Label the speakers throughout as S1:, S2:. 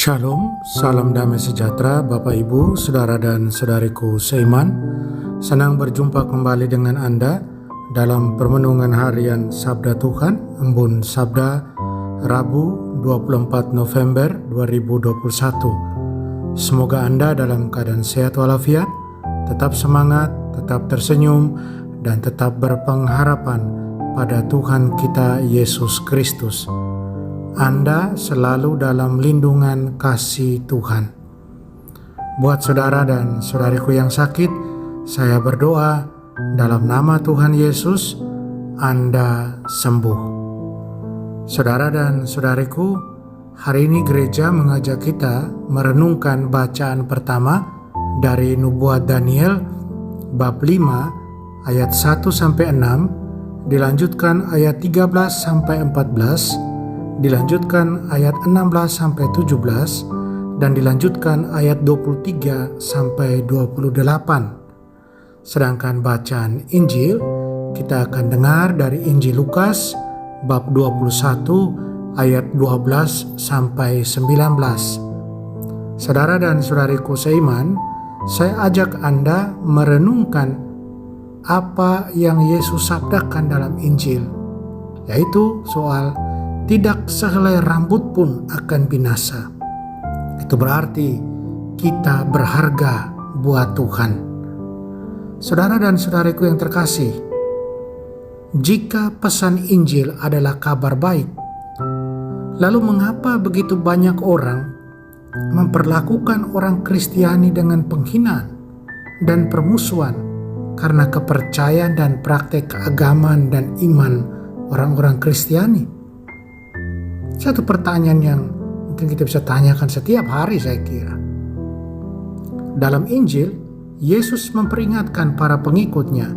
S1: Shalom, salam damai sejahtera Bapak Ibu, Saudara dan Saudariku seiman. Senang berjumpa kembali dengan Anda dalam permenungan harian Sabda Tuhan, Embun Sabda, Rabu 24 November 2021. Semoga Anda dalam keadaan sehat walafiat, tetap semangat, tetap tersenyum, dan tetap berpengharapan pada Tuhan kita Yesus Kristus. Anda selalu dalam lindungan kasih Tuhan. Buat saudara dan saudariku yang sakit, saya berdoa dalam nama Tuhan Yesus, Anda sembuh. Saudara dan saudariku, hari ini gereja mengajak kita merenungkan bacaan pertama dari Nubuat Daniel bab 5 ayat 1-6, dilanjutkan ayat 13-14, dilanjutkan ayat 16-17, dan dilanjutkan ayat 23-28. Sedangkan bacaan Injil kita akan dengar dari Injil Lukas bab 21 ayat 12-19. Saudara dan saudariku seiman, saya ajak Anda merenungkan apa yang Yesus sabdakan dalam Injil, yaitu soal tidak sehelai rambut pun akan binasa. Itu berarti kita berharga buat Tuhan. Saudara dan saudariku yang terkasih, jika pesan Injil adalah kabar baik, lalu mengapa begitu banyak orang memperlakukan orang Kristiani dengan penghinaan dan permusuhan karena kepercayaan dan praktek keagamaan dan iman orang-orang Kristiani? Satu pertanyaan yang mungkin kita bisa tanyakan setiap hari, saya kira. Dalam Injil, Yesus memperingatkan para pengikutnya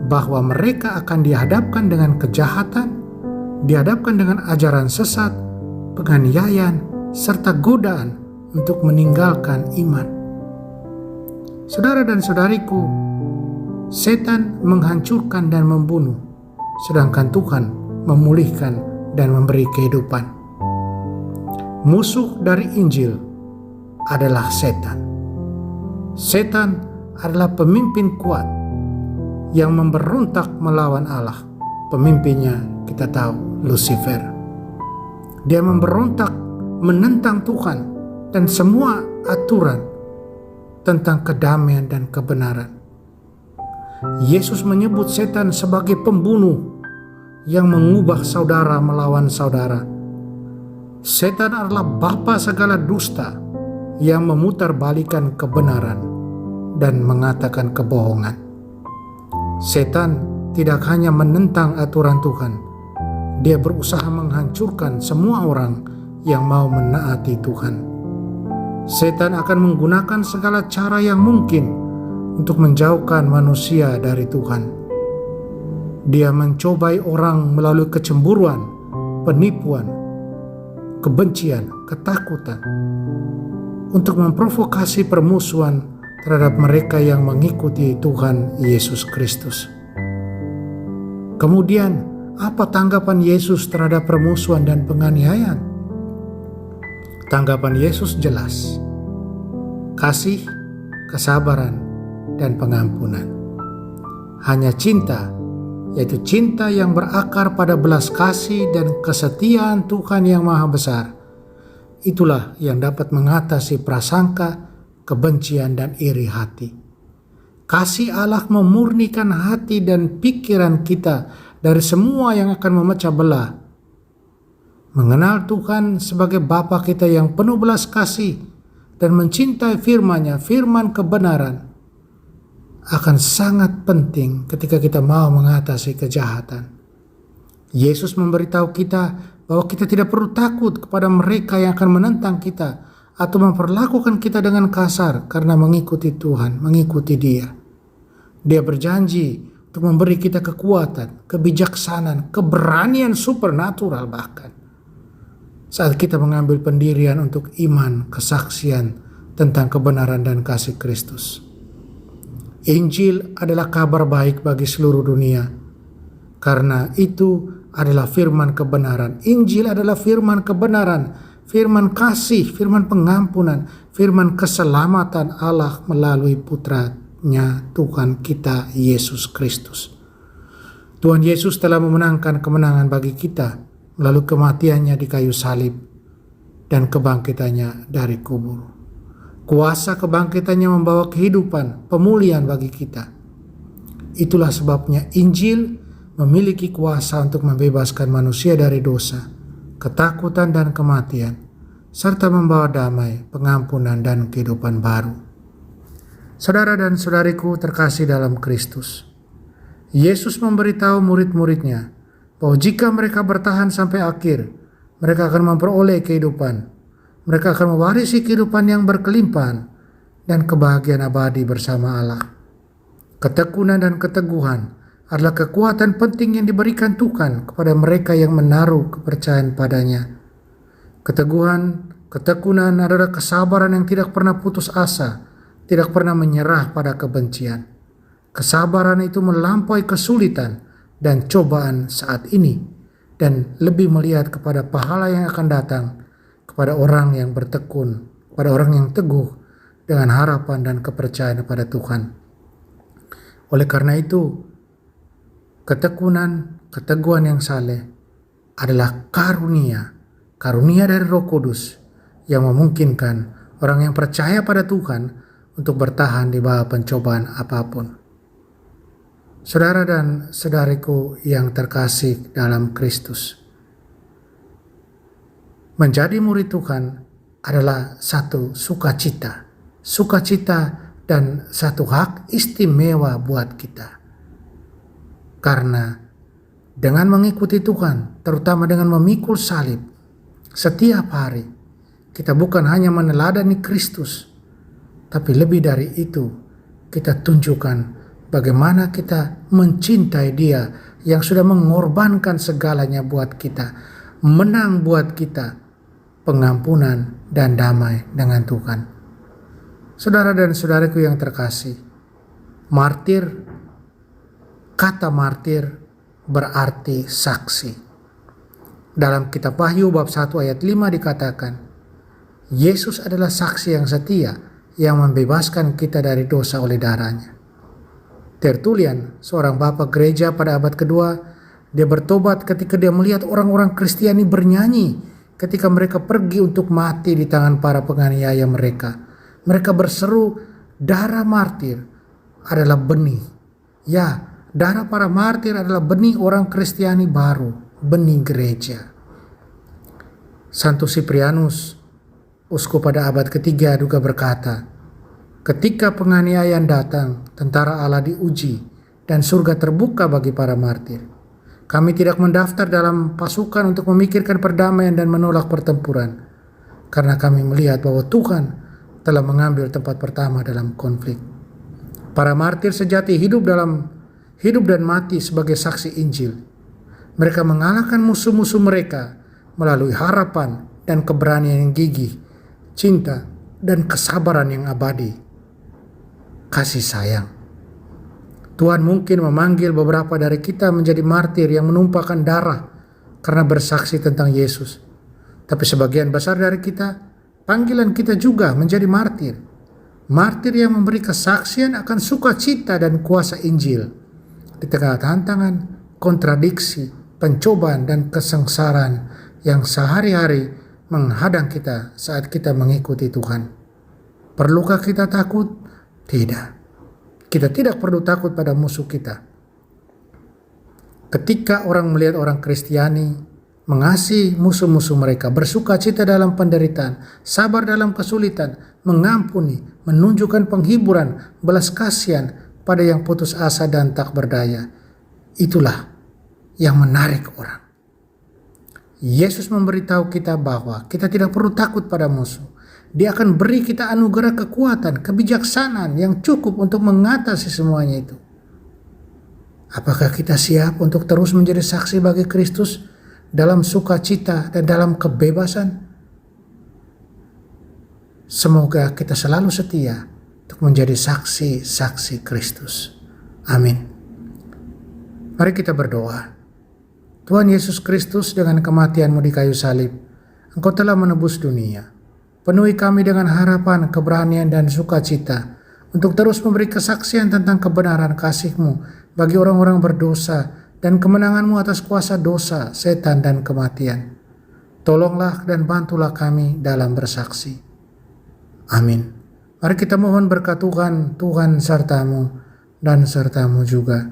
S1: bahwa mereka akan dihadapkan dengan kejahatan, dihadapkan dengan ajaran sesat, penganiayaan, serta godaan untuk meninggalkan iman. Saudara dan saudariku, setan menghancurkan dan membunuh, sedangkan Tuhan memulihkan dan memberi kehidupan. Musuh dari Injil adalah setan. Setan adalah pemimpin kuat yang memberontak melawan Allah. Pemimpinnya kita tahu, Lucifer. Dia memberontak menentang Tuhan dan semua aturan tentang kedamaian dan kebenaran. Yesus menyebut setan sebagai pembunuh yang mengubah saudara melawan saudara. Setan adalah bapa segala dusta yang memutarbalikkan kebenaran dan mengatakan kebohongan. Setan tidak hanya menentang aturan Tuhan, dia berusaha menghancurkan semua orang yang mau menaati Tuhan. Setan akan menggunakan segala cara yang mungkin untuk menjauhkan manusia dari Tuhan. Dia mencobai orang melalui kecemburuan, penipuan, kebencian, ketakutan, untuk memprovokasi permusuhan terhadap mereka yang mengikuti Tuhan Yesus Kristus. Kemudian, apa tanggapan Yesus terhadap permusuhan dan penganiayaan? Tanggapan Yesus jelas: kasih, kesabaran, dan pengampunan. Hanya cinta, yaitu cinta yang berakar pada belas kasih dan kesetiaan Tuhan yang Maha Besar. Itulah yang dapat mengatasi prasangka, kebencian, dan iri hati. Kasih Allah memurnikan hati dan pikiran kita dari semua yang akan memecah belah. Mengenal Tuhan sebagai Bapa kita yang penuh belas kasih dan mencintai firman-Nya, firman kebenaran, akan sangat penting ketika kita mau mengatasi kejahatan. Yesus memberitahu kita bahwa kita tidak perlu takut kepada mereka yang akan menentang kita atau memperlakukan kita dengan kasar karena mengikuti Tuhan, mengikuti Dia. Dia berjanji untuk memberi kita kekuatan, kebijaksanaan, keberanian supernatural bahkan saat kita mengambil pendirian untuk iman, kesaksian tentang kebenaran dan kasih Kristus. Injil adalah kabar baik bagi seluruh dunia, karena itu adalah firman kebenaran. Injil adalah firman kebenaran, firman kasih, firman pengampunan, firman keselamatan Allah melalui putranya Tuhan kita Yesus Kristus. Tuhan Yesus telah memenangkan kemenangan bagi kita melalui kematiannya di kayu salib dan kebangkitannya dari kubur. Kuasa kebangkitannya membawa kehidupan, pemulihan bagi kita. Itulah sebabnya Injil memiliki kuasa untuk membebaskan manusia dari dosa, ketakutan dan kematian, serta membawa damai, pengampunan dan kehidupan baru. Saudara dan saudariku terkasih dalam Kristus, Yesus memberitahu murid-muridnya bahwa jika mereka bertahan sampai akhir, mereka akan memperoleh kehidupan. Mereka akan mewarisi kehidupan yang berkelimpahan dan kebahagiaan abadi bersama Allah. Ketekunan dan keteguhan adalah kekuatan penting yang diberikan Tuhan kepada mereka yang menaruh kepercayaan padanya. Ketekunan adalah kesabaran yang tidak pernah putus asa, tidak pernah menyerah pada kebencian. Kesabaran itu melampaui kesulitan dan cobaan saat ini dan lebih melihat kepada pahala yang akan datang, kepada orang yang bertekun, kepada orang yang teguh dengan harapan dan kepercayaan pada Tuhan. Oleh karena itu, keteguhan yang saleh adalah karunia dari Roh Kudus yang memungkinkan orang yang percaya pada Tuhan untuk bertahan di bawah pencobaan apapun. Saudara dan saudariku yang terkasih dalam Kristus, menjadi murid Tuhan adalah satu sukacita dan satu hak istimewa buat kita. Karena dengan mengikuti Tuhan, terutama dengan memikul salib setiap hari, kita bukan hanya meneladani Kristus, tapi lebih dari itu, kita tunjukkan bagaimana kita mencintai Dia yang sudah mengorbankan segalanya buat kita, menang buat kita, pengampunan dan damai dengan Tuhan. Saudara dan saudariku yang terkasih, kata martir berarti saksi. Dalam kitab Wahyu bab 1 ayat 5 dikatakan, Yesus adalah saksi yang setia yang membebaskan kita dari dosa oleh darahnya. Tertullian, seorang bapak gereja pada abad kedua, dia bertobat ketika dia melihat orang-orang Kristiani bernyanyi ketika mereka pergi untuk mati di tangan para penganiaya mereka. Mereka berseru, darah martir adalah benih. Ya, darah para martir adalah benih orang Kristiani baru, benih gereja. Santo Siprianus, uskup pada abad ketiga juga berkata, ketika penganiayaan datang, tentara Allah diuji dan surga terbuka bagi para martir. Kami tidak mendaftar dalam pasukan untuk memikirkan perdamaian dan menolak pertempuran, karena kami melihat bahwa Tuhan telah mengambil tempat pertama dalam konflik. Para martir sejati hidup dan mati sebagai saksi Injil. Mereka mengalahkan musuh-musuh mereka melalui harapan dan keberanian yang gigih, cinta dan kesabaran yang abadi, kasih sayang. Tuhan mungkin memanggil beberapa dari kita menjadi martir yang menumpahkan darah karena bersaksi tentang Yesus. Tapi sebagian besar dari kita, panggilan kita juga menjadi martir. Martir yang memberi kesaksian akan sukacita dan kuasa Injil di tengah tantangan, kontradiksi, pencobaan dan kesengsaraan yang sehari-hari menghadang kita saat kita mengikuti Tuhan. Perlukah kita takut? Tidak. Kita tidak perlu takut pada musuh kita. Ketika orang melihat orang Kristiani mengasihi musuh-musuh mereka, bersukacita dalam penderitaan, sabar dalam kesulitan, mengampuni, menunjukkan penghiburan, belas kasihan pada yang putus asa dan tak berdaya, itulah yang menarik orang. Yesus memberitahu kita bahwa kita tidak perlu takut pada musuh. Dia akan beri kita anugerah kekuatan, kebijaksanaan yang cukup untuk mengatasi semuanya itu. Apakah kita siap untuk terus menjadi saksi bagi Kristus dalam sukacita dan dalam kebebasan? Semoga kita selalu setia untuk menjadi saksi-saksi Kristus. Amin. Mari kita berdoa. Tuhan Yesus Kristus, dengan kematian-Mu di kayu salib, Engkau telah menebus dunia. Penuhi kami dengan harapan, keberanian, dan sukacita untuk terus memberi kesaksian tentang kebenaran kasih-Mu bagi orang-orang berdosa dan kemenangan-Mu atas kuasa dosa, setan, dan kematian. Tolonglah dan bantulah kami dalam bersaksi. Amin. Mari kita mohon berkat Tuhan serta-Mu dan serta-Mu juga.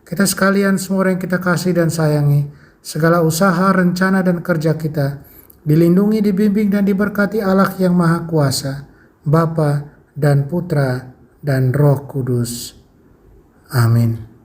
S1: Kita sekalian semua yang kita kasih dan sayangi, segala usaha, rencana, dan kerja kita dilindungi, dibimbing, dan diberkati Allah yang Maha Kuasa, Bapa dan Putra dan Roh Kudus. Amin.